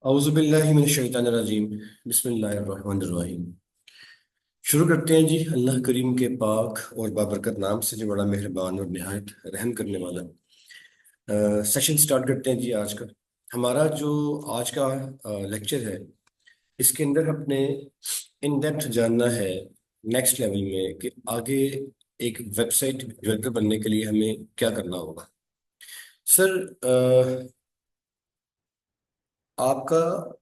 औज़ुबिल्लाहिमिनश्शैतानिर्रजीम। बिस्मिल्लाहिर्रहमानिर्रहीम। शुरू करते हैं जी, अल्लाह करीम के पाक और बाबरकत नाम से जो बड़ा मेहरबान और निहायत रहम करने वाला। सेशन स्टार्ट करते हैं जी आज का। हमारा जो आज का लेक्चर है, इसके अंदर अपने इन डेप्थ जानना है नेक्स्ट लेवल में कि आगे एक वेबसाइट डेवलपर बनने के लिए हमें क्या करना होगा। सर, आपका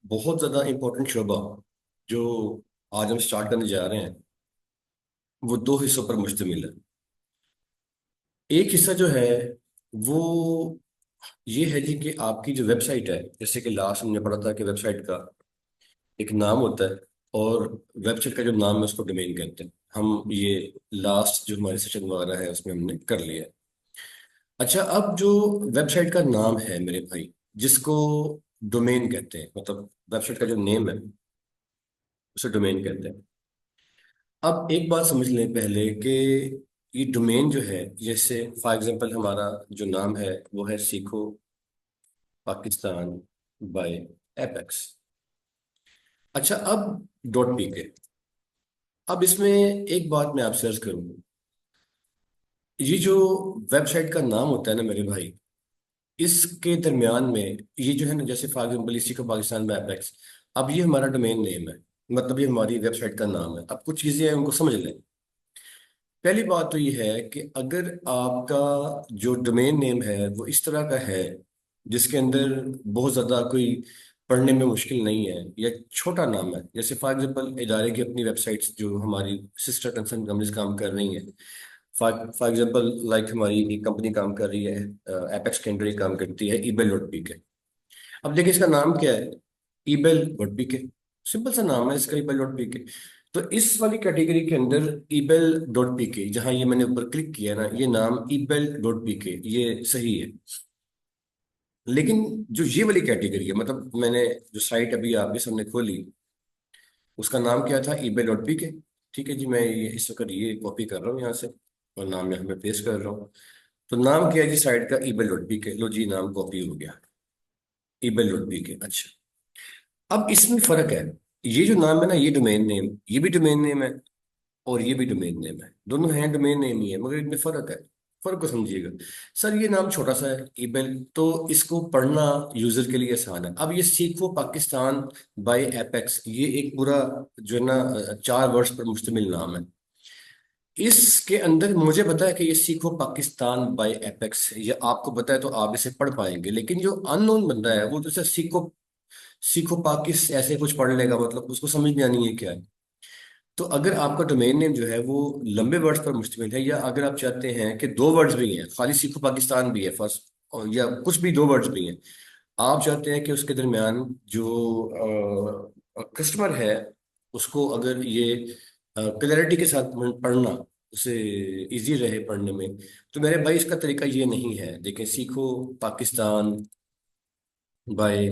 बहुत ज़्यादा इम्पोर्टेंट शोबा जो आज हम स्टार्ट करने जा रहे हैं, वो दो हिस्सों पर मुश्तमिल है। एक हिस्सा जो है वो ये है जी कि आपकी जो वेबसाइट है, जैसे कि लास्ट हमने पढ़ा था कि वेबसाइट का एक नाम होता है, और वेबसाइट का जो नाम है उसको डोमेन कहते हैं। हम ये लास्ट जो हमारे सेशन वगैरह है उसमें हमने कर लिया है। अच्छा, अब जो वेबसाइट का नाम है मेरे भाई, जिसको डोमेन कहते हैं, मतलब वेबसाइट का जो नेम है उसे डोमेन कहते हैं। अब एक बात समझ लें पहले कि ये डोमेन जो है, जैसे फॉर एग्जांपल हमारा जो नाम है वो है सीखो पाकिस्तान बाय एपेक्स। अच्छा, अब डॉट पी के। अब इसमें एक बात मैं आपसे अर्ज करूँ, ये जो वेबसाइट का नाम होता है ना मेरे भाई, इसके दरमियान में ये जो है ना, जैसे फॉर एग्जांपल सीखो पाकिस्तान बाय एपेक्स, अब ये हमारा डोमेन नेम है, मतलब ये हमारी वेबसाइट का नाम है। अब कुछ चीज़ें हैं उनको समझ लें। पहली बात तो ये है कि अगर आपका जो डोमेन नेम है वो इस तरह का है जिसके अंदर बहुत ज़्यादा कोई पढ़ने में मुश्किल नहीं है, या छोटा नाम है, जैसे फॉर एग्जांपल इदारे की अपनी वेबसाइट्स जो हमारी सिस्टर कंसर्न कंपनीज काम कर रही हैं। फॉर एग्जांपल लाइक हमारी एक कंपनी काम कर रही है, एपेक्स कैंडरी काम करती है ईबेल डॉट पी के। अब देखिए इसका नाम क्या है, ईबेल डॉट पी के। सिंपल सा नाम है इसका, ईबेल डॉट पी के। तो इस वाली कैटेगरी के अंदर ईबेल डॉट पी के, जहां ये मैंने ऊपर क्लिक किया ना, ये नाम ईबेल डॉट पी के ये सही है। लेकिन जो ये वाली कैटेगरी है, मतलब मैंने जो साइट अभी आपके सामने खोली, उसका नाम क्या था, ईबेल डॉट पी के। ठीक है जी, मैं ये इस वक्त ये कॉपी कर रहा हूँ यहाँ से और नाम यहाँ पे पेस्ट कर रहा हूँ। तो नाम क्या है जी साइट का, ईबेल डॉट पी के। लो जी, नाम कॉपी हो गया, ईबेल डॉट पी के। अच्छा, अब इसमें फर्क है। ये जो नाम है ना, ये डोमेन नेम, ये भी डोमेन नेम है और ये भी डोमेन नेम है, दोनों हैं डोमेन नेम ही है, मगर इनमें फर्क है। फर्क को समझिएगा। सर, ये नाम छोटा सा है ईबेल, तो इसको पढ़ना यूजर के लिए आसान है। अब ये सीखो पाकिस्तान बाय एपेक्स, ये एक पूरा जो है ना 4 वर्ड्स पर मुश्तमिल नाम है। इसके अंदर मुझे पता है कि ये सीखो पाकिस्तान बाय एपेक्स, ये आपको पता है तो आप इसे पढ़ पाएंगे, लेकिन जो अननोन बंदा है वो तो इसे सीखो सीखो पाकिस ऐसे कुछ पढ़ लेगा, मतलब उसको समझ में आनी है क्या है। तो अगर आपका डोमेन नेम जो है वो लंबे वर्ड्स पर मुश्तमिल है, या अगर आप चाहते हैं कि 2 वर्ड्स भी हैं, खाली सीखो पाकिस्तान भी है फर्स्ट, और या कुछ भी 2 वर्ड्स भी हैं, आप चाहते हैं कि उसके दरमियान जो कस्टमर है उसको अगर ये क्लैरिटी के साथ पढ़ना, उसे इजी रहे पढ़ने में, तो मेरे भाई इसका तरीका ये नहीं है। देखें, सीखो पाकिस्तान बाय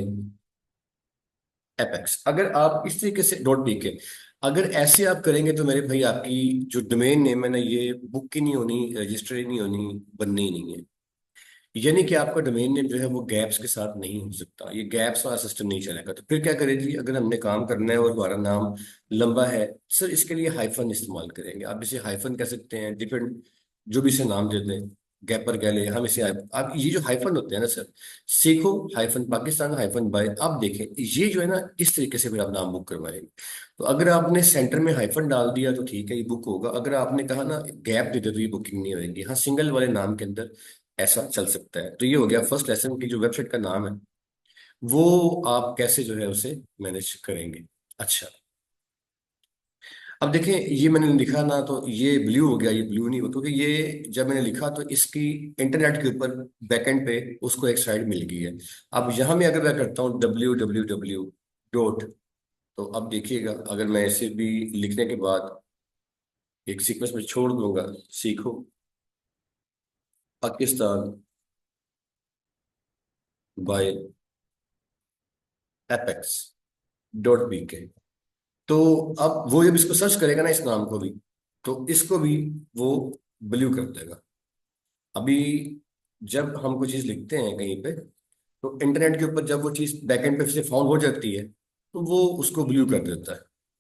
एपेक्स, अगर आप इस तरीके से डॉट पी के अगर ऐसे आप करेंगे, तो मेरे भाई आपकी जो डोमेन नेम है ना, ये बुक ही नहीं होनी, रजिस्टर ही नहीं होनी, बननी ही नहीं है। यानी कि आपका डोमेन नेम जो है वो गैप्स के साथ नहीं हो सकता, ये गैप्स वाला सिस्टम नहीं चलेगा। तो फिर क्या करें जी, अगर हमने काम करना है और हमारा नाम लंबा है, सर इसके लिए हाइफन इस्तेमाल करेंगे। आप इसे हाइफन कह सकते हैं, डिफरेंट जो भी इसे नाम देते हैं, गैप पर कह लें हम इसे। आप ये जो हाइफन होते हैं ना सर, सीखो हाइफन पाकिस्तान हाइफन बाय, आप देखें ये जो है ना, इस तरीके से फिर आप नाम बुक करवाएंगे। तो अगर आपने सेंटर में हाइफन डाल दिया तो ठीक है, ये बुक होगा। अगर आपने कहा ना गैप दे दे तो ये बुकिंग नहीं होगी। हाँ, सिंगल वाले नाम के अंदर ऐसा चल सकता है। तो ये हो गया फर्स्ट लेसन की जो वेबसाइट का नाम है वो आप कैसे जो है उसे मैनेज करेंगे। अच्छा, अब देखें ये मैंने लिखा ना, तो ये ब्लू हो गया, ये ब्लू नहीं हो, क्योंकि ये जब मैंने लिखा तो इसकी इंटरनेट के ऊपर बैकएंड पे उसको एक साइड मिल गई है। अब यहाँ में अगर मैं करता हूँ www. तो अब देखिएगा, अगर मैं इसे भी लिखने के बाद एक सीक्वेंस में छोड़ दूंगा, सीखो Pakistan by apex dot B K, तो अब वो जब इसको सर्च करेगा ना, इस नाम को भी, तो इसको भी वो ब्लू कर देगा। अभी जब हम कोई चीज लिखते हैं कहीं पे, तो इंटरनेट के ऊपर जब वो चीज बैकएंड पे से फाउंड हो जाती है तो वो उसको ब्लू कर देता है।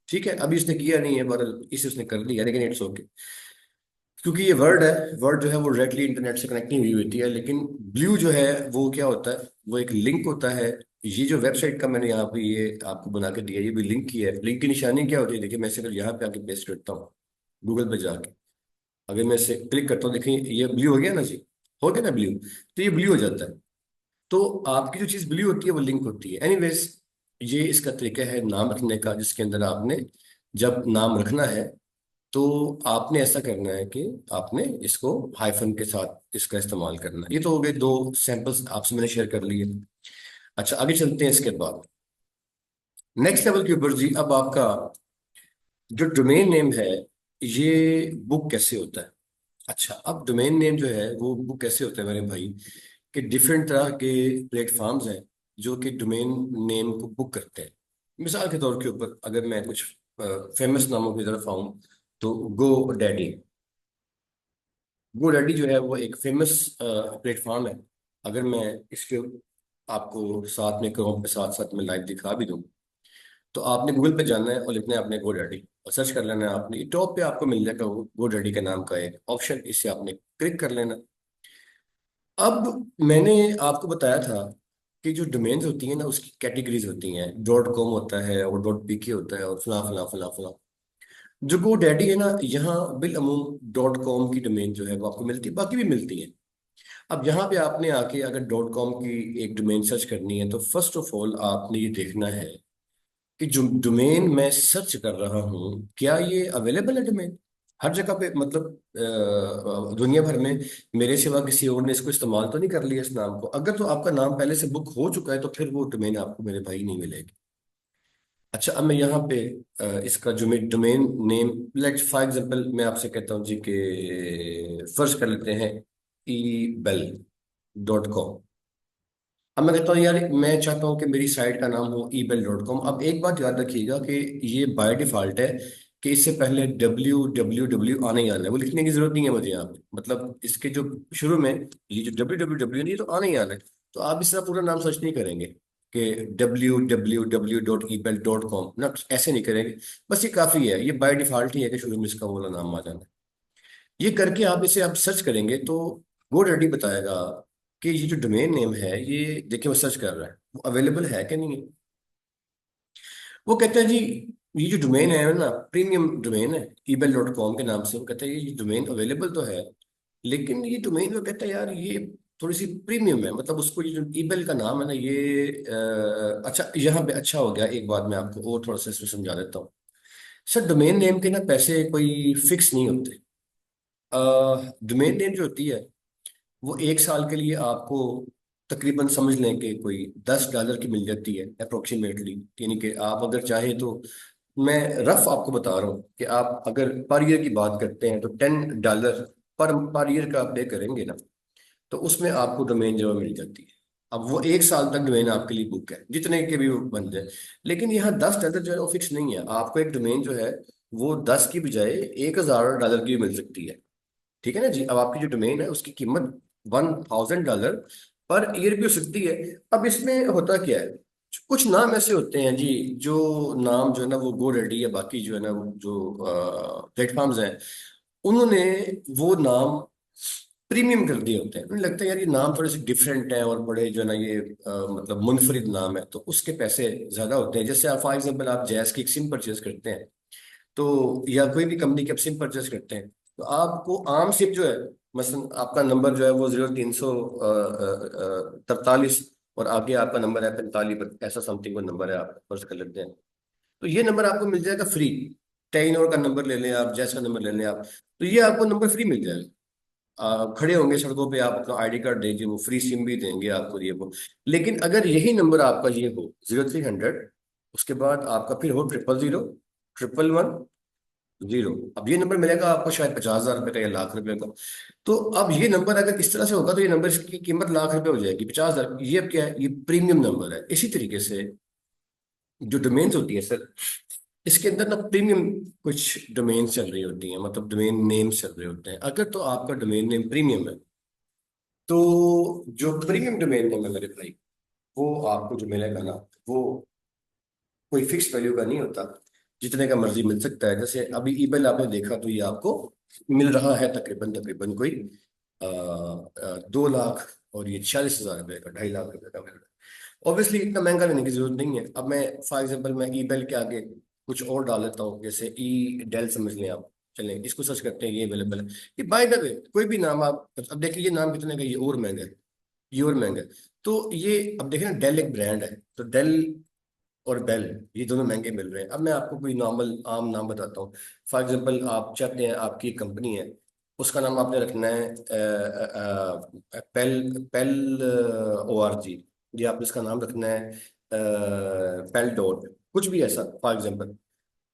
ठीक है, अभी इसने किया नहीं है पर इसे उसने कर लिया, लेकिन इट्स ओके। क्योंकि ये वर्ड है, वर्ड जो है वो डायरेक्टली इंटरनेट से कनेक्ट नहीं हुई होती है, लेकिन ब्लू जो है वो क्या होता है, वो एक लिंक होता है। ये जो वेबसाइट का मैंने यहाँ पे ये आपको बना के दिया, ये भी लिंक की है। लिंक की निशानी क्या होती है, देखिए मैं इसे अगर यहाँ पे आके पेस्ट करता हूँ गूगल पे जाके, अगर मैं इसे क्लिक करता हूँ, देखिए ये ब्लू हो गया ना जी, हो गया ना ब्लू, तो ये ब्लू हो जाता है। तो आपकी जो चीज़ ब्लू होती है वो लिंक होती है। एनीवेज, ये इसका तरीका है नाम रखने का, जिसके अंदर आपने जब नाम रखना है तो आपने ऐसा करना है कि आपने इसको हाइफन के साथ इसका इस्तेमाल करना है। ये तो हो गए दो सैंपल्स आपसे मैंने शेयर कर लिए। अच्छा, आगे चलते हैं इसके बाद नेक्स्ट लेवल के ऊपर जी। अब आपका जो डोमेन नेम है ये बुक कैसे होता है। अच्छा, अब डोमेन नेम जो है वो बुक कैसे होता है मेरे भाई, कि डिफरेंट तरह के प्लेटफॉर्म्स हैं जो कि डोमेन नेम को बुक करते हैं। मिसाल के तौर के ऊपर अगर मैं कुछ फेमस नामों की तरफ आऊँ तो गो डैडी। GoDaddy जो है वो एक फेमस प्लेटफॉर्म है। अगर मैं इसके आपको साथ में क्रोम पे साथ साथ में लाइव दिखा भी दूँ, तो आपने गूगल पे जाना है और लिखना है आपने GoDaddy और सर्च कर लेना है। आपने टॉप पे आपको मिल जाएगा वो GoDaddy के नाम का एक ऑप्शन, इससे आपने क्लिक कर लेना। अब मैंने आपको बताया था कि जो डोमेन्स होती हैं ना उसकी कैटेगरीज होती हैं, डॉट कॉम होता है और डॉट पीके होता है और फला फला फला फला। जो GoDaddy है ना, यहाँ बिल अमूम डॉट कॉम की डोमेन जो है वो आपको मिलती है, बाकी भी मिलती है। अब यहाँ पे आपने आके अगर डॉट कॉम की एक डोमेन सर्च करनी है तो फर्स्ट ऑफ ऑल आपने ये देखना है कि जो डोमेन मैं सर्च कर रहा हूँ क्या ये अवेलेबल है डोमेन हर जगह पे, मतलब दुनिया भर में मेरे सिवा किसी और ने इसको इस्तेमाल तो नहीं कर लिया इस नाम को। अगर तो आपका नाम पहले से बुक हो चुका है तो फिर वो डोमेन आपको मेरे भाई नहीं मिलेगी। अच्छा, अब मैं यहाँ पे इसका जो domain name, let for example मैं आपसे कहता हूँ जी कि फर्ज कर लेते हैं ebell.com। अब मैं कहता हूँ यार मैं चाहता हूँ कि मेरी साइट का नाम हो ebell.com। अब एक बात याद रखिएगा कि ये बाय डिफॉल्ट है कि इससे पहले www आने ही आना है, वो लिखने की जरूरत नहीं है मुझे यहाँ पे। मतलब इसके जो शुरू में ये जो www नहीं, ये तो आने ही आना है। तो आप इसका पूरा नाम सर्च नहीं करेंगे कि www.ebell.com ना, ऐसे नहीं करेंगे। बस ये काफी है, ये बाय डिफॉल्ट ही है कि शुरू में इसका वाला नाम आ जाना है। ये करके आप इसे आप सर्च करेंगे तो GoDaddy बताएगा कि ये जो डोमेन नेम है ये देखिए, वो सर्च कर रहा है वो अवेलेबल है कि नहीं है। वो कहता है जी ये जो डोमेन है ना प्रीमियम डोमेन है ebell.com के नाम से। वो कहता है ये डोमेन अवेलेबल तो है, लेकिन ये डोमेन वो कहता है यार ये थोड़ी सी प्रीमियम है। मतलब उसको ये जो ईबेल का नाम है ना ये अच्छा यहाँ पे अच्छा हो गया, एक बात मैं आपको और थोड़ा सा इसमें समझा देता हूँ। सर डोमेन नेम के ना पैसे कोई फिक्स नहीं होते। डोमेन नेम जो होती है वो एक साल के लिए आपको तकरीबन समझ लें कि कोई $10 की मिल जाती है अप्रोक्सीमेटली। यानी कि आप अगर चाहें तो, मैं रफ आपको बता रहा हूँ कि आप अगर पर ईयर की बात करते हैं तो $10 पर ईयर का आप पे करेंगे ना, तो उसमें आपको डोमेन जो है मिल जाती है। अब वो एक साल तक डोमेन आपके लिए बुक है जितने के भी वो बन जाए। लेकिन यहाँ $10 जो है वो फिक्स नहीं है। आपको एक डोमेन जो है वो 10 की बजाय $1,000 की भी मिल सकती है। ठीक है ना जी। अब आपकी जो डोमेन है उसकी कीमत $1,000 पर ईयर भी हो सकती है। अब इसमें होता क्या है, कुछ नाम ऐसे होते हैं जी, जो नाम जो है ना वो GoDaddy या बाकी जो है ना वो जो प्लेटफॉर्म्स हैं उन्होंने वो नाम प्रीमियम कर दिए होते हैं। उन्हें लगता है यार ये नाम थोड़े से डिफरेंट है और बड़े जो है ना ये मतलब मुनफरिद नाम है, तो उसके पैसे ज्यादा होते हैं। जैसे आप फॉर एग्जाम्पल आप जैस की एक सिम परचेज करते हैं तो, या कोई भी कंपनी की आप सिम परचेज करते हैं तो आपको आम सिम जो है, मसलन आपका नंबर जो है वो 0343 और आगे आपका नंबर है 45, ऐसा समथिंग को नंबर है, आप फर्ज कर लेते हैं। तो ये नंबर आपको मिल जाएगा फ्री। टेलीनॉर का नंबर ले लें आप, जैस का नंबर ले लें आप, तो ये आपको नंबर फ्री मिल जाएगा। खड़े होंगे सड़कों पे, आप अपना आईडी कार्ड दीजिए, वो फ्री सिम भी देंगे आपको ये वो। लेकिन अगर यही नंबर आपका ये हो 0300, उसके बाद आपका फिर हो 000 111 0, अब ये नंबर मिलेगा आपको शायद 50,000 रुपए का या ₹1,00,000 का। तो अब ये नंबर अगर इस तरह से होगा तो ये नंबर की कीमत ₹1,00,000 हो जाएगी, 50,000। ये अब क्या है, ये प्रीमियम नंबर है। इसी तरीके से जो डोमेन्स होती है सर, इसके अंदर ना प्रीमियम कुछ डोमेन चल रही होती हैं, मतलब डोमेन नेम चल रहे होते हैं। अगर तो आपका डोमेन नेम प्रीमियम है तो जो प्रीमियम डोमेन नेम है मेरे भाई, वो आपको जो मिलेगा ना, वो कोई फिक्स वैल्यू का नहीं होता, जितने का मर्जी मिल सकता है। जैसे अभी ईबेल आपने देखा तो ये आपको मिल रहा है तकरीबन तकरीबन कोई 2 लाख और ये 40,000 रुपये का, 2.5 लाख रुपए का मिल रहा है। ऑब्वियसली इतना महंगा लेने की जरूरत नहीं है। अब मैं फॉर एग्जांपल मैं ईबेल के आगे कुछ और डाल लेता हूँ, जैसे ई डेल समझ लें आप। चलें इसको सर्च करते हैं, ये अवेलेबल है। ये बाय द वे कोई भी नाम आप अब देखिए, ये नाम कितने का, ये और महंगा है, ये और महंगा है। तो ये अब देखिए ना, डेल एक ब्रांड है, तो डेल और बेल ये दोनों महंगे मिल रहे हैं। अब मैं आपको कोई नॉर्मल आम नाम बताता हूँ। फॉर एग्जांपल आप चाहते हैं आपकी कंपनी है, उसका नाम आपने रखना है पेल पेल ओ आर जी, ये आपने इसका नाम रखना है पेल डॉट कुछ भी ऐसा फॉर एग्जांपल।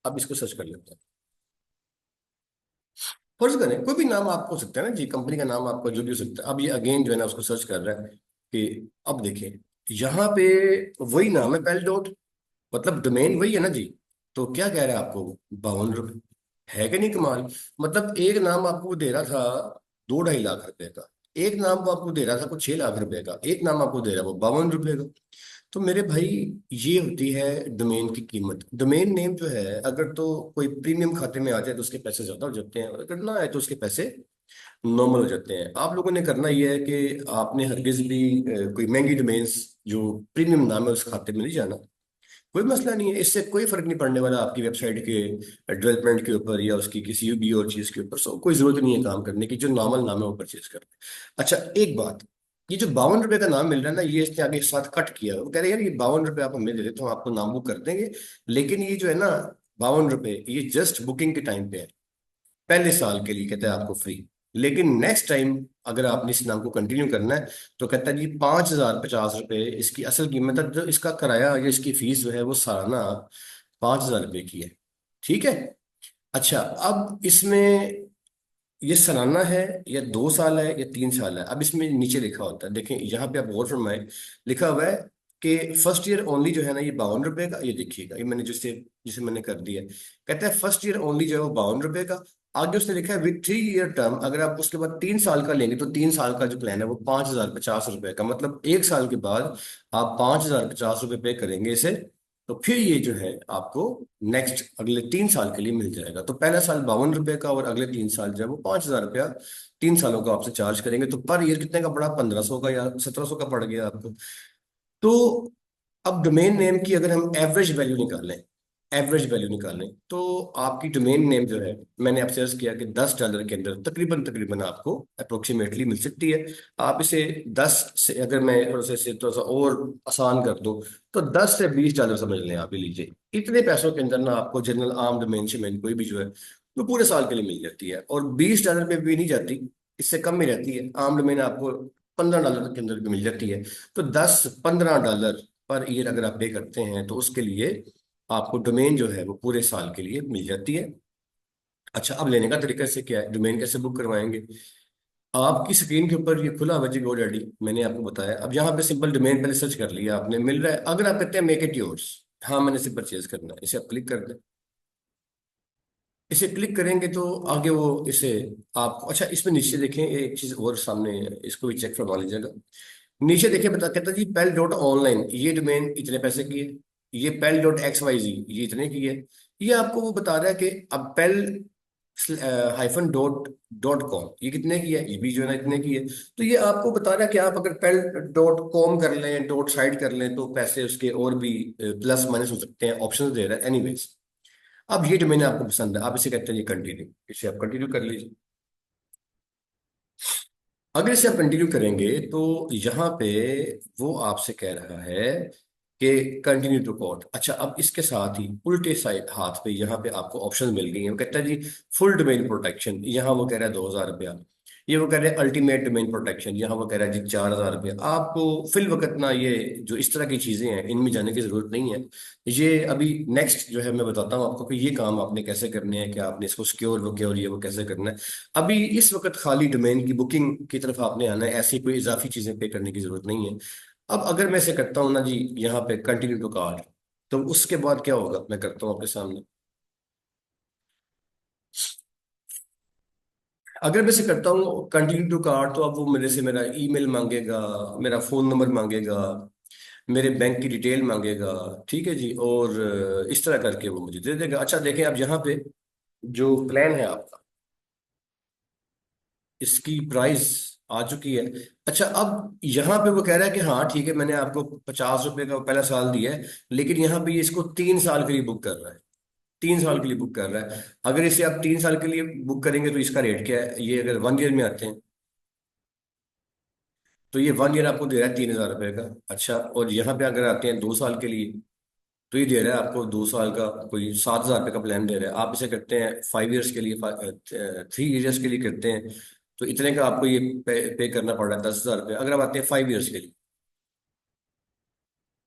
अब इसको सर्च कर लेते हैं। फर्ज करें कोई भी नाम आपको हो सकता है ना जी, कंपनी का नाम आपको जो भी हो सकता है। अब ये अगेन जो है ना उसको सर्च कर रहा है कि अब देखें यहाँ पे वही नाम है पेल डॉट, मतलब डोमेन वही है ना जी। तो क्या कह रहा है आपको, 52 रुपये। है कि नहीं कमाल। मतलब एक नाम आपको दे रहा था 2-2.5 लाख रुपए का, एक नाम वो आपको दे रहा था कुछ 6 लाख रुपए का, एक नाम आपको दे रहा है वो 52 रुपए का। तो मेरे भाई ये होती है डोमेन की कीमत। डोमेन नेम जो है अगर तो कोई प्रीमियम खाते में आ जाए तो उसके पैसे ज्यादा हो जाते हैं, और अगर ना आए तो उसके पैसे नॉर्मल हो जाते हैं। आप लोगों ने करना यह है कि आपने हरगिज भी कोई महंगी डोमेन्स जो प्रीमियम नाम है उस खाते में नहीं जाना। कोई मसला नहीं है, इससे कोई फर्क नहीं पड़ने वाला आपकी वेबसाइट के डेवलपमेंट के ऊपर या उसकी किसी भी और चीज के ऊपर। सो कोई जरूरत नहीं है काम करने की, जो नॉर्मल नाम है वो परचेज कर। अच्छा एक बात, ये जो 52 रुपए का नाम मिल रहा है ना, ये इसने आगे साथ कट किया। वो कह रहे हैं यार ये 52 रुपए आप हमें दे देते हो, हम आपको नाम बुक कर देंगे, लेकिन ये जो है ना 52 रुपए ये जस्ट बुकिंग के टाइम पे है, पहले साल के लिए कहता है आपको फ्री। लेकिन नेक्स्ट टाइम अगर आपने इस नाम को कंटिन्यू करना है तो कहता है जी 5,050 रुपये इसकी असल कीमत है, जो इसका किराया या इसकी फीस जो है वो सालाना 5,000 रुपये की है। ठीक है। अच्छा अब इसमें ये सालाना है या 2 साल है या 3 साल है, अब इसमें नीचे लिखा होता है, देखें यहाँ पे आप गौर फरमाएं, लिखा हुआ है कि फर्स्ट ईयर ओनली जो है ना ये 52 रुपए का। ये देखिएगा, ये मैंने जिसे जिसे मैंने कर दिया है, कहता है फर्स्ट ईयर ओनली जो है वो 52 रुपए का। आगे उसने लिखा है विथ 3 ईयर टर्म, अगर आप उसके बाद 3 साल का लेंगे तो 3 साल का जो प्लान है वो 5,050 रुपए का, मतलब एक साल के बाद आप 5,050 रुपये पे करेंगे इसे, तो फिर ये जो है आपको नेक्स्ट अगले 3 साल के लिए मिल जाएगा। तो पहला साल 52 रुपए का और अगले 3 साल जो है वो 5,000 रुपया 3 सालों का आपसे चार्ज करेंगे। तो पर ईयर कितने का पड़ा, 1,500 का या 1,700 का पड़ गया आपको। तो अब डोमेन नेम की अगर हम एवरेज वैल्यू निकालें, एवरेज वैल्यू निकालें तो आपकी डोमेन नेम जो है, मैंने आपसे अर्ज किया कि $10 के अंदर तकरीबन तकरीबन आपको अप्रोक्सीमेटली मिल सकती है। आप इसे 10 से, अगर मैं थोड़ा सा और आसान कर दूं, तो $10 से $20 समझ लें, आप ही लीजिए। इतने पैसों के अंदर ना आपको जनरल आम डोमेन शेमेन कोई भी जो है वो पूरे साल के लिए मिल जाती है। और $20 पे भी नहीं जाती, इससे कम ही रहती है। आम डोमेन आपको $15 के अंदर भी मिल जाती है। तो $10-15 पर ईयर अगर आप पे करते हैं तो उसके लिए आपको डोमेन जो है वो पूरे साल के लिए मिल जाती है। अच्छा अब लेने का तरीका से क्या है, डोमेन कैसे बुक करवाएंगे। आपकी स्क्रीन के ऊपर ये खुला हुआ जी GoDaddy, मैंने आपको बताया। अब यहाँ पे सिंपल डोमेन पहले सर्च कर लिया आपने, मिल रहा है। अगर आप कहते हैं मेक इट योर्स, हाँ मैंने इसे परचेज करना है, इसे आप क्लिक कर दें। इसे क्लिक करेंगे तो आगे वो इसे आप, अच्छा इसमें नीचे देखें एक चीज और सामने, इसको भी चेक करवा लीजिएगा। नीचे देखिए बता कहता जी पेल डॉट ऑनलाइन ये डोमेन इतने पैसे की है, ये पेल डॉट XYZ ये इतने की है। ये आपको वो बता रहा है कि अब पेल हाइफन डॉट डॉट कॉम ये कितने की है, ये भी जो है ना इतने की है। तो ये आपको बता रहा है कि आप अगर पेल डॉट कॉम कर लें, डॉट साइड कर लें, तो पैसे उसके और भी प्लस माइनस हो सकते हैं, ऑप्शन दे रहा है एनीवेज। अब ये डोमेन आपको पसंद है, आप इसे कहते हैं ये कंटिन्यू, इसे आप कंटिन्यू कर लीजिए। अगर इसे आप कंटिन्यू करेंगे तो यहाँ पे वो आपसे कह रहा है कि कंटिन्यू टू कोर्ट। अच्छा अब इसके साथ ही उल्टे साइड हाथ पे यहाँ पे आपको ऑप्शन मिल गई है। वो कहता है जी फुल डोमेन प्रोटेक्शन, यहाँ वो कह रहा है 2,000 रुपया। ये वो कह रहे हैं अल्टीमेट डोमेन प्रोटेक्शन, यहाँ वो कह रहा है जी 4,000 रुपया। आपको फिल वक्त ना ये जो इस तरह की चीजें हैं इनमें जाने की जरूरत नहीं है। ये अभी नेक्स्ट जो है मैं बताता हूँ आपको कि ये काम आपने कैसे करने हैं, कि आपने इसको सिक्योर वो ये वो कैसे करना है। अभी इस वक्त खाली डोमेन की बुकिंग की तरफ आपने आना है, ऐसी कोई इजाफी चीजें पे करने की जरूरत नहीं है। अब अगर मैं इसे करता हूँ ना जी यहाँ पे कंटिन्यू टू कार्ड, तो उसके बाद क्या होगा मैं करता हूँ आपके सामने। अगर मैं इसे करता हूँ कंटिन्यू टू कार्ड, तो अब वो मेरे से मेरा ईमेल मांगेगा, मेरा फोन नंबर मांगेगा, मेरे बैंक की डिटेल मांगेगा। ठीक है जी, और इस तरह करके वो मुझे दे देगा। अच्छा देखें अब यहाँ पे जो प्लान है आपका, इसकी प्राइस आ चुकी है। अच्छा अब यहाँ पे वो कह रहा है कि हाँ ठीक है, मैंने आपको 50 रुपए का पहला साल दिया है, लेकिन यहाँ पे ये इसको 3 साल के लिए बुक कर रहा है। 3 साल के लिए बुक कर रहा है। अगर इसे आप 3 साल के लिए बुक करेंगे तो इसका रेट क्या है, ये अगर 1 ईयर में आते हैं तो ये 1 ईयर आपको दे रहा है 3,000 रुपये का। अच्छा, और यहाँ पे अगर आते हैं 2 साल के लिए तो ये दे रहा है आपको 2 साल का कोई 7,000 रुपये का प्लान दे रहा है। आप इसे करते हैं 5 ईयर्स के लिए, 3 ईयर्स के लिए करते हैं तो इतने का आपको ये पे करना पड़ रहा है 10,000 रुपये। अगर आप आते हैं 5 ईयर्स के लिए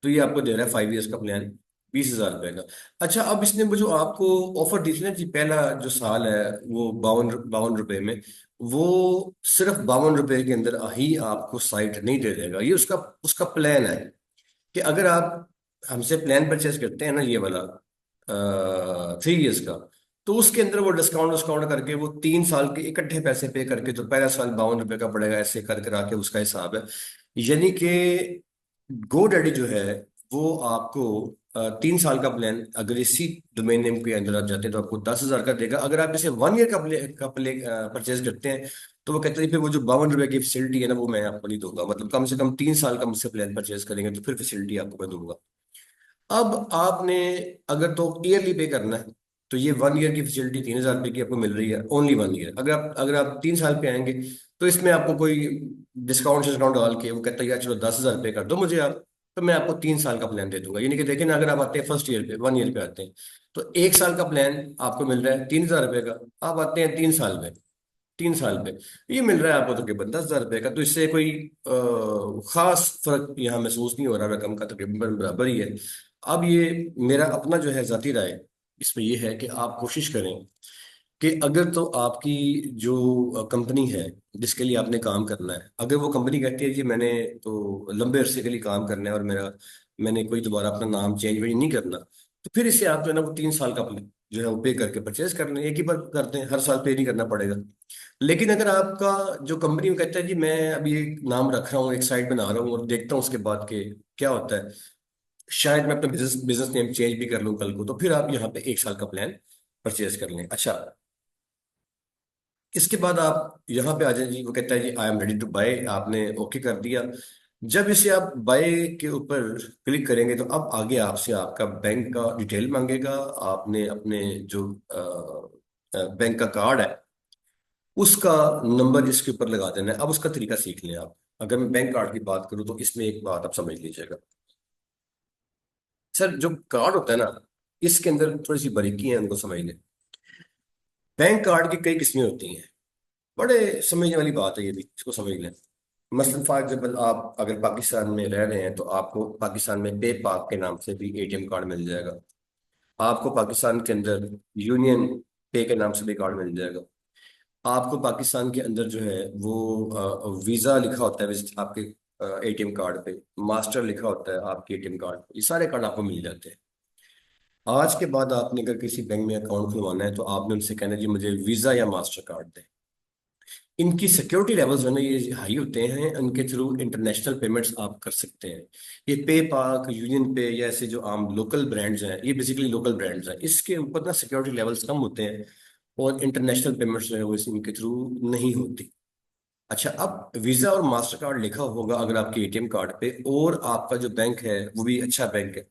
तो ये आपको दे रहा है 5 ईयर्स का प्लान 20,000 रुपये का। अच्छा अब इसने वो जो आपको ऑफर दी थी ना जी, पहला जो साल है वो 52 52 रुपए में, वो सिर्फ 52 रुपए के अंदर ही आपको साइट नहीं दे देगा। ये उसका उसका प्लान है कि अगर आप हमसे प्लान परचेज करते हैं ना ये वाला 3 ईयर्स का, तो उसके अंदर वो डिस्काउंट डिस्काउंट करके वो 3 साल के इकट्ठे पैसे पे करके तो पहला साल 52 रुपए का पड़ेगा, ऐसे कर कर आके उसका हिसाब है। यानी कि गो डैडी जो है वो आपको 3 साल का प्लान अगर इसी डोमेन नेम के अंदर आप जाते हैं तो आपको 10,000 का देगा। अगर आप इसे 1 ईयर का प्ले परचेज करते हैं तो वो कहते हैं फिर वो जो 52 रुपए की फैसिलिटी है ना वो मैं आपको नहीं दूंगा, मतलब कम से कम 3 साल का मुझसे प्लान परचेज करेंगे तो फिर फैसिलिटी आपको मैं दूंगा। अब आपने अगर तो ईयरली पे करना है तो ये 1 ईयर की फैसिलिटी 3,000 रुपये की आपको मिल रही है, ओनली 1 ईयर। अगर आप 3 साल पे आएंगे तो इसमें आपको कोई डिस्काउंट डिस्काउंट डाल के वो कहता है यार चलो 10,000 रुपये कर दो मुझे आप, तो मैं आपको 3 साल का प्लान दे दूंगा। यानी कि देखिए ना, अगर आप आते हैं फर्स्ट ईयर पे 1 ईयर पे आते हैं तो 1 साल का प्लान आपको मिल रहा है 3,000 रुपये का। आप आते हैं 3 साल में, 3 साल पे ये मिल रहा है आपको तकरीबन 10,000 रुपये का। तो इससे कोई खास फर्क यहाँ महसूस नहीं हो रहा, रकम का तकरीबन बराबर ही है। अब ये मेरा अपना जो है जाती राय इसमें ये है कि आप कोशिश करें कि अगर तो आपकी जो कंपनी है जिसके लिए आपने काम करना है, अगर वो कंपनी कहती है कि मैंने तो लंबे अरसे के लिए काम करना है और मैंने कोई दोबारा अपना नाम चेंज वेंज नहीं करना, तो फिर इसे आप जो है ना वो 3 साल का जो है वो पे करके परचेज कर लें, एक ही बार करते हैं, हर साल पे नहीं करना पड़ेगा। लेकिन अगर आपका जो कंपनी में कहता है जी मैं अभी एक नाम रख रहा हूँ, एक साइट बना रहा हूँ और देखता हूँ उसके बाद के क्या होता है, शायद मैं अपना बिजनेस बिजनेस नेम चेंज भी कर लूँ कल को, तो फिर आप यहाँ पे 1 साल का प्लान परचेज कर लें। अच्छा इसके बाद आप यहाँ पे आ जाए जी, वो कहता है जी I am ready to buy, आपने ओके कर दिया। जब इसे आप बाय के ऊपर क्लिक करेंगे तो अब आगे आपसे आपका बैंक का डिटेल मांगेगा। आपने अपने जो बैंक का कार्ड है उसका नंबर इसके ऊपर लगा देना है। अब उसका तरीका सीख लें आप। अगर मैं बैंक कार्ड की बात करूं तो इसमें एक बात आप समझ लीजिएगा सर, जो कार्ड होता है ना इसके अंदर थोड़ी सी बारीकी है, उनको समझ लें। बैंक कार्ड की कई किस्में होती हैं, बड़े समझने वाली बात है ये भी, इसको समझ लें। मसलन फॉर एग्जाम्पल आप अगर पाकिस्तान में रह रहे हैं तो आपको पाकिस्तान में पे पाक के नाम से भी एटीएम कार्ड मिल जाएगा। आपको पाकिस्तान के अंदर यूनियन पे के नाम से भी कार्ड मिल जाएगा। आपको पाकिस्तान के अंदर जो है वो वीजा लिखा होता है आपके एटीएम कार्ड पे, मास्टर लिखा होता है आपके एटीएम कार्ड पे, ये सारे कार्ड आपको मिल जाते हैं। आज के बाद आपने अगर किसी बैंक में अकाउंट खुलवाना है तो आपने उनसे कहना है जी मुझे वीजा या मास्टर कार्ड दें। इनकी सिक्योरिटी लेवल्स जो है ना ये हाई होते हैं, इनके थ्रू इंटरनेशनल पेमेंट्स आप कर सकते हैं। ये पे पाक, यूनियन पे या ऐसे जो आम लोकल ब्रांड्स हैं, ये बेसिकली लोकल ब्रांड्स हैं, इसके ऊपर ना सिक्योरिटी लेवल्स कम होते हैं और इंटरनेशनल पेमेंट्स जो है वो इनके थ्रू नहीं होती। अच्छा अब वीजा और मास्टर कार्ड लिखा होगा अगर आपके एटीएम कार्ड पे, और आपका जो बैंक है वो भी अच्छा बैंक है।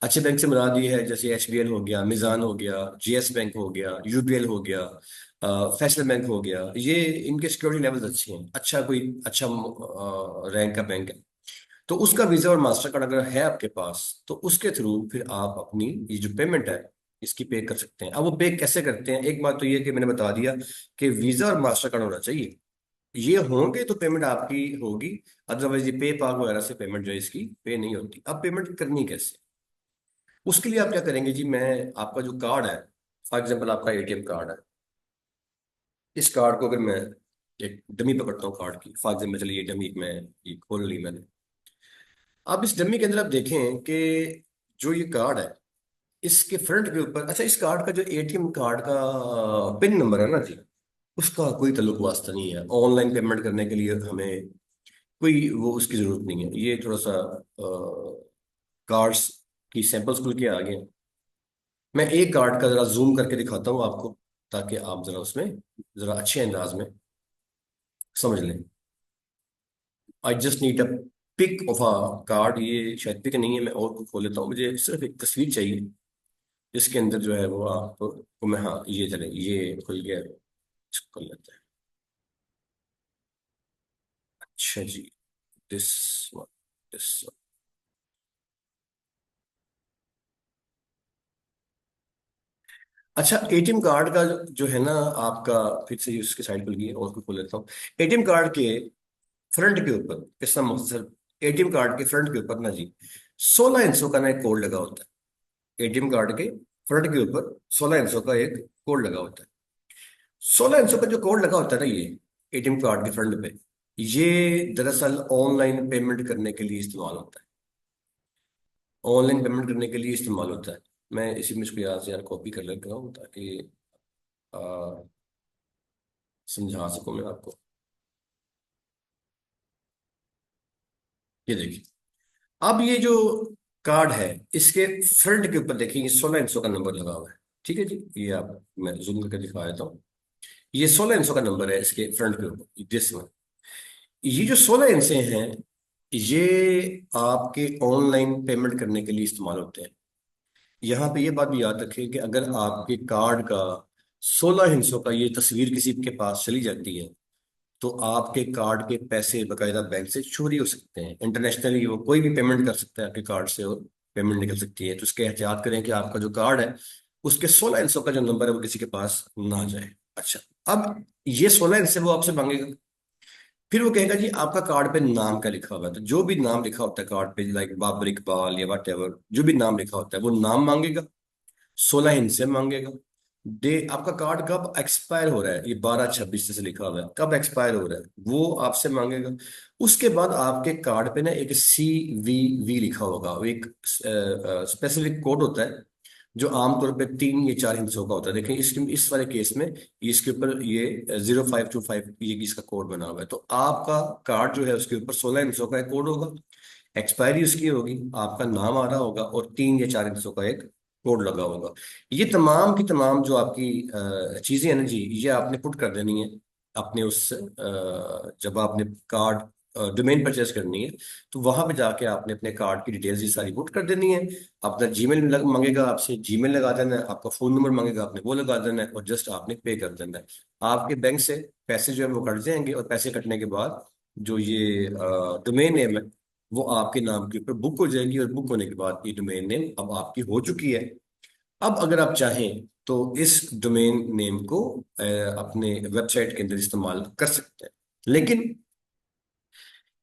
अच्छे बैंक से मुराद ये है जैसे एचबीएल हो गया, मिजान हो गया, जीएस बैंक हो गया, यूबीएल हो गया, फैसल बैंक हो गया, ये इनके सिक्योरिटी लेवल्स अच्छे हैं, अच्छा कोई अच्छा रैंक का बैंक है। तो उसका वीजा और मास्टर कार्ड अगर है आपके पास तो उसके थ्रू फिर आप अपनी ये जो पेमेंट है इसकी पे कर सकते हैं। अब वो पे कैसे करते हैं, एक बात तो ये कि मैंने बता दिया कि वीजा और मास्टर कार्ड होना चाहिए, ये होंगे तो पेमेंट आपकी होगी। अदरवाइज ये पे पाग वगैरह से पेमेंट जो है इसकी पे नहीं होती। अब पेमेंट करनी कैसे, उसके लिए आप क्या करेंगे जी, मैं आपका जो कार्ड है, फॉर एग्जांपल आपका एटीएम कार्ड है, इस कार्ड को अगर मैं एक डमी पकड़ता हूँ कार्ड की, फॉर एग्जाम्पल चलिए ये डमी मैं ये खोल ली मैंने। अब इस डमी के अंदर आप देखें कि जो ये कार्ड है इसके फ्रंट के ऊपर, अच्छा इस कार्ड का जो एटीएम कार्ड का पिन नंबर है ना जी, उसका कोई ताल्लुक वास्ता नहीं है। ऑनलाइन पेमेंट करने के लिए हमें कोई वो उसकी जरूरत नहीं है, ये थोड़ा सा कार्ड्स की सैंपल्स खुल के आ गए हैं। मैं एक कार्ड का जरा जूम करके दिखाता हूँ आपको, ताकि आप जरा उसमें जरा अच्छे अंदाज में समझ लें। I just need a pic of a card. ये शायद पिक नहीं है, मैं और को खोल लेता हूँ। मुझे सिर्फ एक तस्वीर चाहिए जिसके अंदर जो है वो आपको मैं, हाँ ये चले, ये खुल गया, इसको कर लेते हैं। अच्छा जी, दिस वन, दिस। अच्छा, एटीएम कार्ड का जो है ना आपका, फिर से उसकी साइड खुल गई है, और उसको खोल लेता हूँ। एटीएम कार्ड के फ्रंट के ऊपर, इसका मकसद, एटीएम कार्ड के फ्रंट के ऊपर ना जी 16 इंचों का ना एक कोड लगा होता है। एटीएम कार्ड के फ्रंट के ऊपर 16 इंचों का एक कोड लगा होता है। 16 इंचों का जो कोड लगा होता है ना, ये एटीएम कार्ड के फ्रंट पे, ये दरअसल ऑनलाइन पेमेंट करने के लिए इस्तेमाल होता है। ऑनलाइन पेमेंट करने के लिए इस्तेमाल होता है। मैं इसी में इसको यहाँ से यार कॉपी कर लेता हूँ, ताकि आ, समझा सकूँ मैं आपको। ये देखिए, अब ये जो कार्ड है, इसके फ्रंट के ऊपर देखिए, ये 16 इंचों का नंबर लगा हुआ है। ठीक है जी, ये आप, मैं जूम करके दिखा देता हूँ। ये 16 इंचों का नंबर है इसके फ्रंट के ऊपर, दिस वन। ये जो 16 इंच हैं, ये आपके ऑनलाइन पेमेंट करने के लिए इस्तेमाल होते हैं। यहाँ पे ये बात भी याद रखें कि अगर आपके कार्ड का 16 इंचों का ये तस्वीर किसी के पास चली जाती है, तो आपके कार्ड के पैसे बकायदा बैंक से चोरी हो सकते हैं। इंटरनेशनली वो कोई भी पेमेंट कर सकता है आपके कार्ड से, और पेमेंट निकल सकती है। तो उसके एहतियात करें कि आपका जो कार्ड है, उसके 16 इंचों का जो नंबर है वो किसी के पास ना जाए। अच्छा, अब ये 16 इंच से वो आपसे मांगेगा। फिर वो कहेगा जी आपका कार्ड पे नाम क्या लिखा हुआ है। तो जो भी नाम लिखा होता है कार्ड पे, लाइक बाबर इकबाल या वट एवर, जो भी नाम लिखा होता है वो नाम मांगेगा। 16 इंच से मांगेगा। डे, आपका कार्ड कब एक्सपायर हो रहा है, ये 12/26 से लिखा हुआ है, कब एक्सपायर हो रहा है वो आपसे मांगेगा। उसके बाद आपके कार्ड पे ना एक CVV लिखा होगा, वो एक स्पेसिफिक कोड होता है, जो आमतौर पे 3 या 4 हिस्सों का होता है। देखिए इस वाले केस में इसके ऊपर ये 0525 ये इसका कोड बना हुआ है। तो आपका कार्ड जो है उसके ऊपर 16 इंचों का एक कोड होगा, एक्सपायरी उसकी होगी, आपका नाम आ रहा होगा, और 3 या 4 हिस्सों का एक कोड लगा होगा। ये तमाम की तमाम जो आपकी चीजें हैं ना जी, ये आपने पुट कर देनी है अपने उस जब आपने कार्ड डोमेन परचेस करनी है, तो वहां पे जाके आपने अपने कार्ड की डिटेल्स ये सारी पुट कर देनी है। अपना जीमेल मांगेगा आपसे, जीमेल लगा देना है। आपका फोन नंबर मांगेगा, आपने वो लगा देना है, और जस्ट आपने पे कर देना है। आपके बैंक से पैसे जो है वो कट जाएंगे, और पैसे कटने के बाद जो ये डोमेन नेम है वो आपके नाम के ऊपर बुक हो जाएगी, और बुक होने के बाद ये डोमेन नेम अब आपकी हो चुकी है। अब अगर आप चाहें तो इस डोमेन नेम को अपने वेबसाइट के अंदर इस्तेमाल कर सकते हैं। लेकिन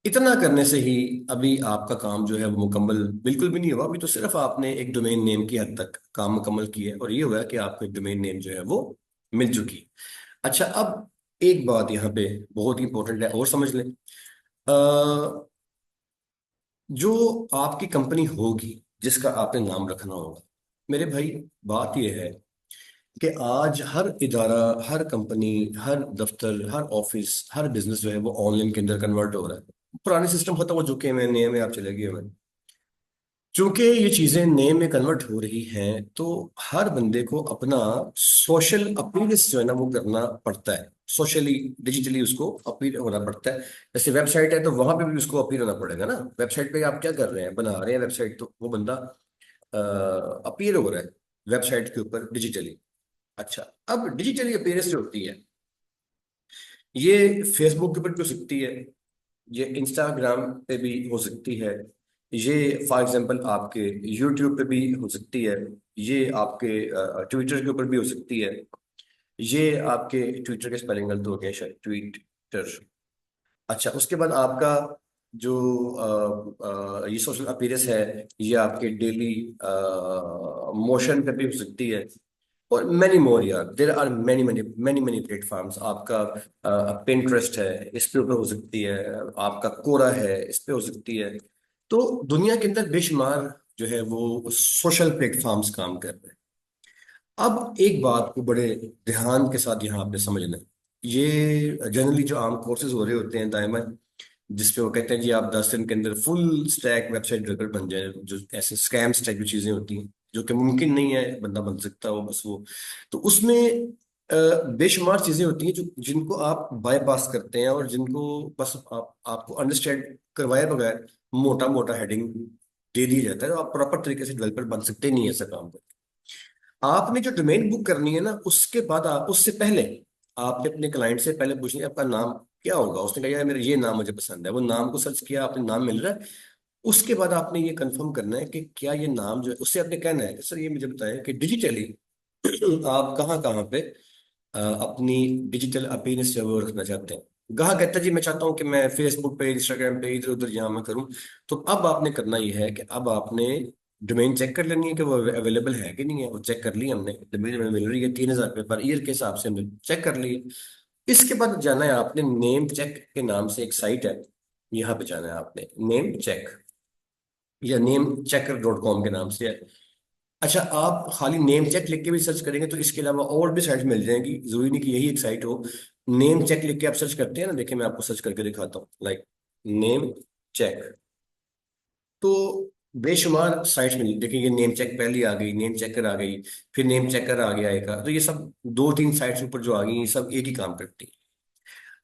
इतना करने से ही अभी आपका काम जो है वो मुकम्मल बिल्कुल भी नहीं हुआ। अभी तो सिर्फ आपने एक डोमेन नेम की हद तक काम मुकम्मल किया है, और ये हुआ है कि आपको एक डोमेन नेम जो है वो मिल चुकी है। अच्छा, अब एक बात यहाँ पे बहुत ही इंपॉर्टेंट है, और समझ लें। जो आपकी कंपनी होगी, जिसका आपने नाम रखना होगा, मेरे भाई, बात यह है कि आज हर इदारा, हर कंपनी, हर दफ्तर, हर ऑफिस, हर बिजनेस जो है वो ऑनलाइन के अंदर कन्वर्ट हो रहा है। पुराने सिस्टम खत्म हो चुके हैं, नए में आप चले गए हुए हैं। चूंकि ये चीजें नए में कन्वर्ट हो रही हैं, तो हर बंदे को अपना सोशल अपीयरेंस जो है ना वो करना पड़ता है। सोशली, डिजिटली उसको अपीयर होना पड़ता है। जैसे वेबसाइट है तो वहां पे भी उसको अपीयर होना पड़ेगा ना। वेबसाइट पे आप क्या कर रहे हैं, बना रहे हैं वेबसाइट, तो वो बंदा अपीयर हो रहा है वेबसाइट के ऊपर डिजिटली। अच्छा, अब डिजिटली अपीयरेंस जो होती है, ये फेसबुक के ऊपर भी हो सकती है, ये इंस्टाग्राम पे भी हो सकती है, ये फॉर एग्जांपल आपके यूट्यूब पे भी हो सकती है, ये आपके ट्विटर के ऊपर भी हो सकती है। ये आपके ट्विटर के स्पेलिंग गलत हो गया शायद, ट्विटर। अच्छा, उसके बाद आपका जो ये सोशल अपीयरेंस है, ये आपके डेली मोशन पे भी हो सकती है, और मैनी मोर यार, there are many many many many platforms. आपका पिंटरेस्ट है, इस पे ऊपर हो सकती है। आपका कोरा है, इस पे हो सकती है। तो दुनिया के अंदर बेशुमार जो है वो सोशल प्लेटफॉर्म्स काम कर रहे हैं। अब एक बात को बड़े ध्यान के साथ यहाँ आपने समझना है। ये जनरली जो आम कोर्सेज हो रहे होते हैं दायमन, जिसपे वो कहते हैं जी आप 10 दिन के अंदर फुल स्टैक वेबसाइट डेवलपर बन जाए, जो ऐसे स्कैम्स टाइप की चीजें होती हैं जो कि मुमकिन नहीं है बंदा बन सकता हो बस वो। तो उसमें अ, बेशुमार चीजें होती हैं जो जिनको आप बाईपास करते हैं, और जिनको बस आपको अंडरस्टैंड करवाए बगैर मोटा मोटा हेडिंग दे दिया जाता है, तो आप प्रॉपर तरीके से डेवलपर बन सकते नहीं है ऐसा काम कर। आपने जो डोमेन बुक करनी है ना, उसके बाद आप उससे पहले आपने अपने क्लाइंट से पहले पूछना है आपका नाम क्या होगा। उसने कहा यार मेरा ये नाम मुझे पसंद है, वो नाम को सर्च किया, आपने नाम मिल रहा है। उसके बाद आपने ये कंफर्म करना है कि क्या ये नाम जो है, उससे आपने कहना है कि सर ये मुझे बताएं कि डिजिटली आप कहाँ कहाँ पे अपनी डिजिटल अपीयरेंस जो है वो रखना चाहते हैं। गाहक कहता है जी मैं चाहता हूँ कि मैं फेसबुक पे, इंस्टाग्राम पे, इधर उधर यहाँ मैं करूँ। तो अब आपने करना ये है कि अब आपने डोमेन चेक कर लेनी है कि वो अवेलेबल है कि नहीं है। वो चेक कर ली हमने, डोमेन हमें मिल रही है 3,000 रुपये पर ईयर के हिसाब से, हमने चेक कर ली है। इसके बाद जाना है आपने नेम चेक के नाम से एक साइट है, यहाँ पे जाना है आपने नेम चेक, या नेम चेकर.com के नाम से है। अच्छा, आप खाली नेम चेक लिख के भी सर्च करेंगे तो इसके अलावा और भी साइट मिल जाएंगी, जरूरी नहीं कि यही एक साइट हो। नेम चेक लिख के आप सर्च करते हैं ना, देखिए मैं आपको सर्च करके दिखाता हूँ, लाइक नेम चेक। तो बेशुमार साइट्स मिली, देखिए ये नेम चेक पहली आ गई, नेम चेकर आ गई, फिर नेम चेकर आ गया एक। तो ये सब दो तीन साइट्स ऊपर जो आ गई, ये सब एक ही काम करती हैं।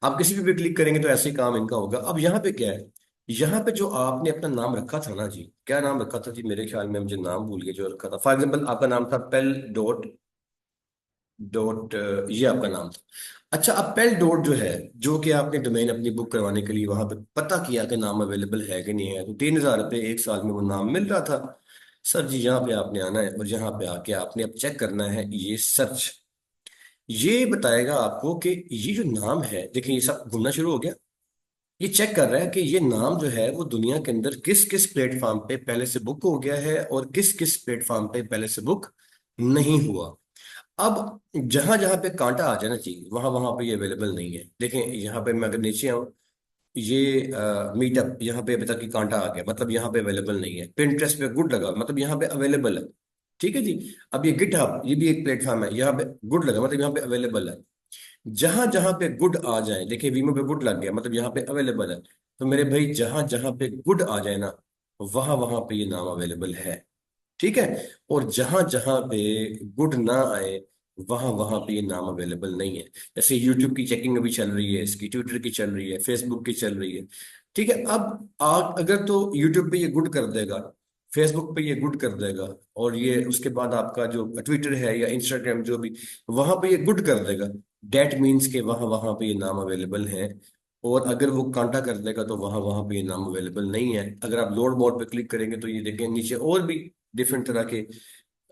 आप किसी भी क्लिक करेंगे तो ऐसे ही काम इनका होगा। अब यहाँ पे क्या है, यहाँ पे जो आपने अपना नाम रखा था ना जी, क्या नाम रखा था जी, मेरे ख्याल में मुझे नाम भूल गया जो रखा था। फॉर एग्जाम्पल आपका नाम था पेल डॉट डॉट, ये आपका नाम था। अच्छा, अब पेल डॉट जो है, जो कि आपने डोमेन अपनी बुक करवाने के लिए वहां पे पता किया कि नाम अवेलेबल है कि नहीं है, तो 3,000 रुपये एक साल में वो नाम मिल रहा था। सर जी यहाँ पे आपने आना है, और यहाँ पे आके आपने अब चेक करना है ये सर्च। ये बताएगा आपको कि ये जो नाम है, देखिए ये सब घूमना शुरू हो गया। ये चेक कर रहा है कि ये नाम जो है वो दुनिया के अंदर किस किस प्लेटफॉर्म पे पहले से बुक हो गया है और किस किस प्लेटफॉर्म पे पहले से बुक नहीं हुआ। अब जहां जहां पे कांटा आ जाना चाहिए वहां वहां पे ये अवेलेबल नहीं है। देखें यहाँ पे मैं अगर नीचे आऊँ, ये मीटअप यहाँ पे अभी तक कि कांटा आ गया, मतलब यहाँ पे अवेलेबल नहीं है। पिंटरेस्ट पे गुड लगा, मतलब यहाँ पे अवेलेबल है। ठीक है जी। अब ये गिटहब, ये भी एक प्लेटफॉर्म है, यहाँ पे गुड लगा मतलब यहाँ पे अवेलेबल है। जहां जहां पे गुड आ जाए, देखिए वीमो पे गुड लग गया मतलब यहाँ पे अवेलेबल है। तो मेरे भाई जहां जहां पे गुड आ जाए ना, वहां वहां पे ये नाम अवेलेबल है। ठीक है। और जहां जहां पे गुड ना आए, वहां वहां पे ये नाम अवेलेबल नहीं है। जैसे यूट्यूब की चेकिंग अभी चल रही है, इसकी ट्विटर की चल रही है, फेसबुक की चल रही है। ठीक है। अब अगर तो यूट्यूब पे ये गुड कर देगा, फेसबुक पे ये गुड कर देगा, और ये उसके बाद आपका जो ट्विटर है या इंस्टाग्राम जो भी, वहां पे ये गुड कर देगा, डेट मीन्स के वहां वहां पे ये नाम अवेलेबल है। और अगर वो कांटा कर देगा तो वहां वहां पे ये नाम अवेलेबल नहीं है। अगर आप लोड मोड पे क्लिक करेंगे तो ये देखें नीचे और भी डिफरेंट तरह के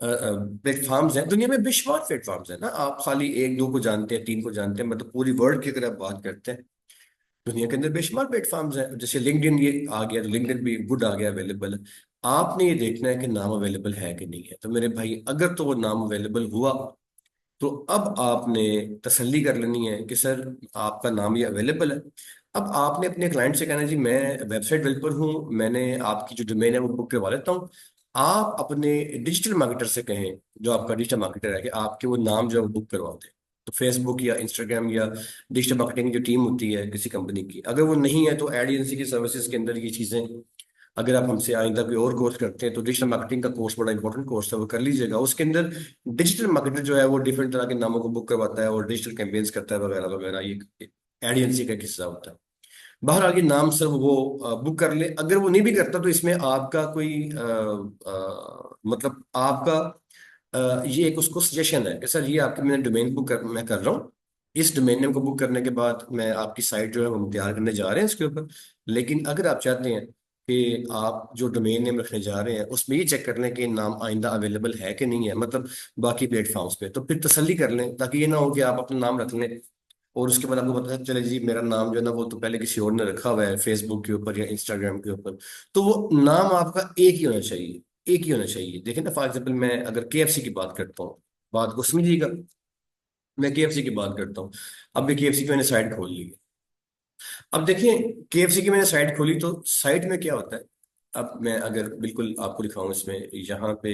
प्लेटफॉर्म्स हैं। दुनिया में बेशुमार प्लेटफॉर्म्स हैं ना, आप खाली एक दो को जानते हैं, तीन को जानते हैं, मतलब पूरी वर्ल्ड की अगर आप बात करते हैं, दुनिया के अंदर बेशुमार प्लेटफॉर्म्स हैं। जैसे लिंक्डइन ये आ गया, तो लिंक्डइन भी गुड आ गया, अवेलेबल है। आपने ये देखना है कि नाम अवेलेबल है कि नहीं है। तो मेरे भाई अगर तो वो नाम अवेलेबल हुआ, तो अब आपने तसल्ली कर लेनी है कि सर आपका नाम ये अवेलेबल है। अब आपने अपने क्लाइंट से कहना है जी मैं वेबसाइट डेवलपर हूँ, मैंने आपकी जो डोमेन है वो बुक करवा लेता हूँ। आप अपने डिजिटल मार्केटर से कहें, जो आपका डिजिटल मार्केटर है, कि आपके वो नाम जो है वो बुक करवा दें। तो फेसबुक या इंस्टाग्राम या डिजिटल मार्केटिंग की जो टीम होती है किसी कंपनी की, अगर वो नहीं है तो एड एजेंसी की सर्विसेज के अंदर ये चीज़ें, अगर आप हमसे आइंदा कोई और कोर्स करते हैं तो डिजिटल मार्केटिंग का कोर्स बड़ा इंपॉर्टेंट कोर्स है, वो कर लीजिएगा। उसके अंदर डिजिटल मार्केटर जो है वो डिफरेंट तरह के नामों को बुक करवाता है और डिजिटल कैंपेन्स करता है वगैरह वगैरह। ये एड एजेंसी का एक हिस्सा होता है। बहरहाल ये नाम सब वो बुक कर ले। अगर वो नहीं भी करता तो इसमें आपका कोई मतलब आपका ये एक उसको सजेशन है कि सर ये आपकी मैंने डोमेन बुक कर मैं कर रहा हूँ। इस डोमेन नेम को बुक करने के बाद मैं आपकी साइट जो है हम तैयार करने जा रहे हैं इसके ऊपर। लेकिन अगर आप चाहते हैं कि आप जो डोमेन नेम रखने जा रहे हैं उसमें ये चेक कर लें कि नाम आइंदा अवेलेबल है कि नहीं है, मतलब बाकी प्लेटफॉर्म्स पे, तो फिर तसल्ली कर लें, ताकि ये ना हो कि आप अपना नाम रख लें और उसके बाद आपको पता चले जी मेरा नाम जो है ना वो तो पहले किसी और ने रखा हुआ है फेसबुक के ऊपर या इंस्टाग्राम के ऊपर। तो वो नाम आपका एक ही होना चाहिए, एक ही होना चाहिए। देखिए ना, फॉर एग्जाम्पल मैं अगर केएफसी की बात करता हूँ, बात को समझिएगा, मैं केएफसी की बात करता हूँ। अब भी केएफसी की मैंने साइट खोल ली है। अब देखिए, केएफसी की मैंने साइट खोली तो साइट में क्या होता है। अब मैं अगर बिल्कुल आपको दिखाऊं इसमें, यहाँ पे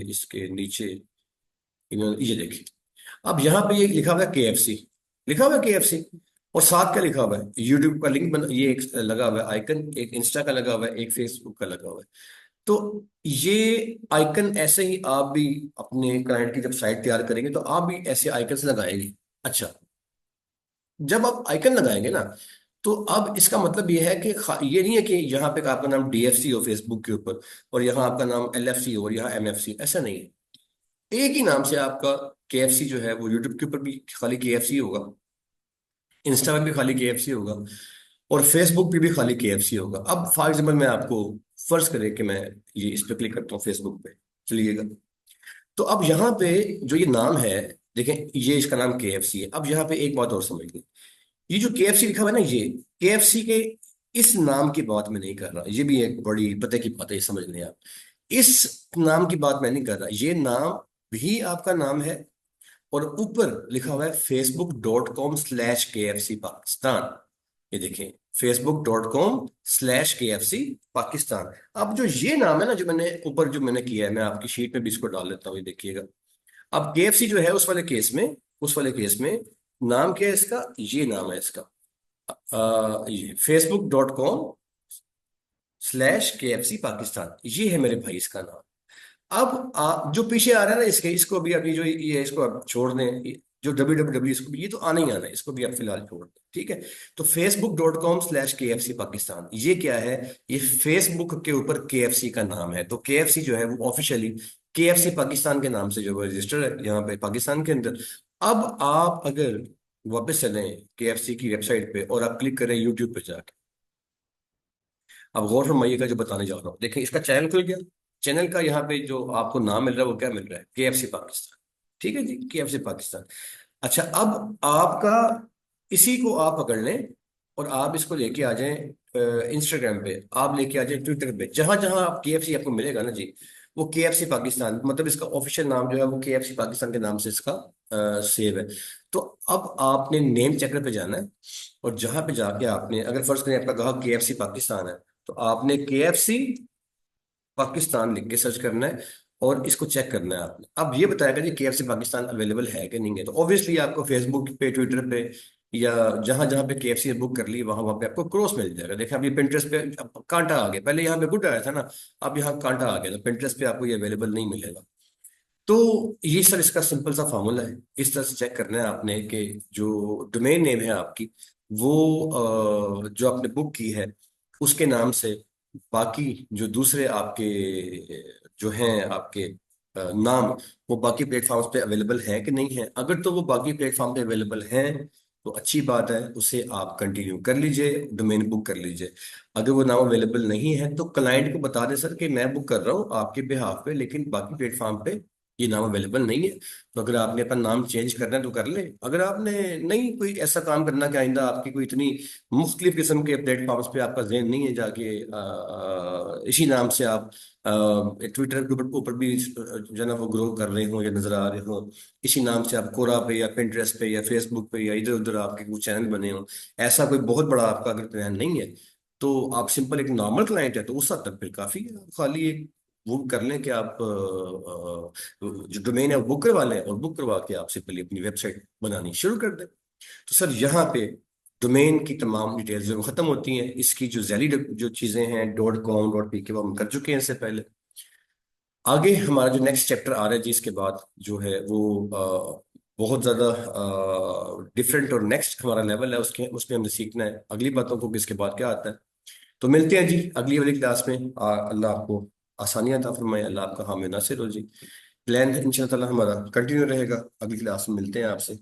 इसके नीचे इन्होंने ये देखिए, अब यहाँ पे ये लिखा हुआ है केएफसी, लिखा हुआ है केएफसी। और साथ क्या लिखा हुआ है, यूट्यूब का लिंक बना, ये एक लगा हुआ है आइकन, एक इंस्टा का लगा हुआ है, एक फेसबुक का लगा हुआ है। तो ये आइकन ऐसे ही आप भी अपने क्लाइंट की जब साइट तैयार करेंगे तो आप भी ऐसे आइकन लगाएंगे। अच्छा, जब आप आइकन लगाएंगे ना, तो अब इसका मतलब ये है कि ये नहीं है कि यहाँ पे आपका नाम डीएफसी हो फेसबुक के ऊपर, और यहाँ आपका नाम एलएफसी हो और यहाँ एमएफसी, ऐसा नहीं है। एक ही नाम से आपका केएफसी जो है वो यूट्यूब के ऊपर भी खाली केएफसी होगा, इंस्टा पे भी खाली केएफसी होगा, और फेसबुक पे भी खाली केएफसी होगा। अब फॉर एग्जाम्पल मैं आपको, फर्ज करें कि मैं ये इस पे क्लिक करता हूँ फेसबुक पे, चलिएगा। तो अब यहाँ पे जो ये नाम है, देखें ये इसका नाम केएफसी है। अब यहाँ पे एक बात और समझ लें, ये जो केएफसी लिखा हुआ है ना, ये केएफसी के इस नाम की बात मैं नहीं कर रहा, ये भी एक बड़ी पते की बात है, ये समझ लें आप। इस नाम की बात मैं नहीं कर रहा, ये नाम भी आपका नाम है, और ऊपर लिखा हुआ है facebook.com/KFC पाकिस्तान। ये देखें, facebook.com/KFC पाकिस्तान। अब जो ये नाम है ना, जो मैंने ऊपर जो मैंने किया है, मैं आपकी शीट में भी इसको डाल लेता हूँ, ये देखिएगा। अब केएफसी जो है उस वाले केस में नाम क्या है इसका, ये नाम है इसका, ये facebook.com/KFC पाकिस्तान, ये है मेरे भाई इसका नाम। अब जो पीछे आ रहा है ना इसके, इसको भी अभी जो ये इसको आप छोड़ दें, जो www, इसको भी, ये तो आना ही आना है, इसको भी आप फिलहाल छोड़ दें, ठीक है। तो facebook.com/KFC पाकिस्तान, ये क्या है, ये फेसबुक के ऊपर केएफसी का नाम है। तो केएफसी जो है वो ऑफिशियली केएफसी पाकिस्तान के नाम से जो है रजिस्टर है यहाँ पे पाकिस्तान के अंदर। अब आप अगर वापस चलें केएफसी की वेबसाइट पे और आप क्लिक करें यूट्यूब पे जाके, अब गौर फरमाइएगा जो बताने जा रहा हूँ। देखें इसका चैनल खुल गया, चैनल का यहाँ पे जो आपको नाम मिल रहा है वो क्या मिल रहा है, केएफसी पाकिस्तान। ठीक है जी, केएफसी पाकिस्तान। अच्छा, अब आपका इसी को आप पकड़ लें और आप इसको लेके आ जाएं इंस्टाग्राम पे, आप लेके आ जाएं ट्विटर पे, जहां जहां आप केएफसी आपको मिलेगा ना जी, वो केएफसी पाकिस्तान, मतलब इसका ऑफिशियल नाम जो है वो केएफसी पाकिस्तान के नाम से इसका सेव है। तो अब आपने नेम चेकर पे जाना है, और जहां पे जाके आपने, अगर फर्ज करें आपका ग्राहक केएफसी पाकिस्तान है, तो आपने केएफसी पाकिस्तान लिख के सर्च करना है और इसको चेक करना है आपने। अब ये बताएगा जी केएफसी पाकिस्तान अवेलेबल है कि नहीं है। तो ऑब्वियसली आपको फेसबुक पे, ट्विटर पे, या जहां जहां पे केएफसी बुक कर ली वहां वहां पे आपको क्रॉस मिल जाएगा। देखिए अभी पिंटरेस्ट पे अब कांटा आ गया, पहले यहाँ पे गुड आया था ना, अब यहाँ कांटा आ गया, तो पिंटरेस्ट पे आपको ये अवेलेबल नहीं मिलेगा। तो ये सर इसका सिंपल सा फार्मूला है, इस तरह से चेक करना है आपने कि जो डोमेन नेम है आपकी, वो जो आपने बुक की है उसके नाम से बाकी जो दूसरे आपके जो हैं आपके नाम, वो बाकी प्लेटफॉर्म्स पे अवेलेबल हैं कि नहीं है। अगर तो वो बाकी प्लेटफॉर्म पे अवेलेबल हैं तो अच्छी बात है, उसे आप कंटिन्यू कर लीजिए, डोमेन बुक कर लीजिए। अगर वो नाम अवेलेबल नहीं है तो क्लाइंट को बता दें सर कि मैं बुक कर रहा हूँ आपके बिहाफ पे, लेकिन बाकी प्लेटफॉर्म पे ये नाम अवेलेबल नहीं है। तो अगर आपने अपना नाम चेंज करना है तो कर ले, अगर आपने नहीं कोई ऐसा काम करना कि आइंदा आपकी कोई इतनी मुख्तलिफ किस्म के प्लेटफॉर्म्स पे आपका ज़हन नहीं है जाके इसी नाम से आप ट्विटर के ऊपर भी जो है ना वो ग्रो कर रहे हो या नजर आ रहे हो, इसी नाम से आप कोरा पे या पिंटरेस्ट पे या फेसबुक पे या इधर उधर आपके कुछ चैनल बने हो, ऐसा कोई बहुत बड़ा आपका अगर प्लान नहीं है, तो आप सिंपल एक नॉर्मल क्लाइंट है तो उस हद तक फिर काफी है। आप खाली एक वो कर लें कि आप जो डोमेन है वो बुक करवा लें, और बुक करवा के आप सिंपली अपनी वेबसाइट बनानी शुरू कर दें। तो सर यहाँ पे डोमेन की तमाम डिटेल्स जो खत्म होती हैं, इसकी जो वैलिड जो चीजें हैं .com.pk वो हम कर चुके हैं इससे पहले। आगे हमारा जो नेक्स्ट चैप्टर आ रहा है जी इसके बाद, जो है वो बहुत ज़्यादा डिफरेंट और नेक्स्ट हमारा लेवल है, उसके उसमें हमने सीखना है अगली बातों को कि इसके बाद क्या आता है। तो मिलते हैं जी अगली वाली क्लास में। अल्लाह आपको आसानियां अता फरमाए, अल्लाह आपका हामी नासिर हो जी। प्लान इंशाल्लाह हमारा कंटिन्यू रहेगा, अगली क्लास में मिलते हैं आपसे।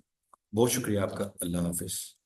बहुत शुक्रिया आपका, अल्लाह हाफिज।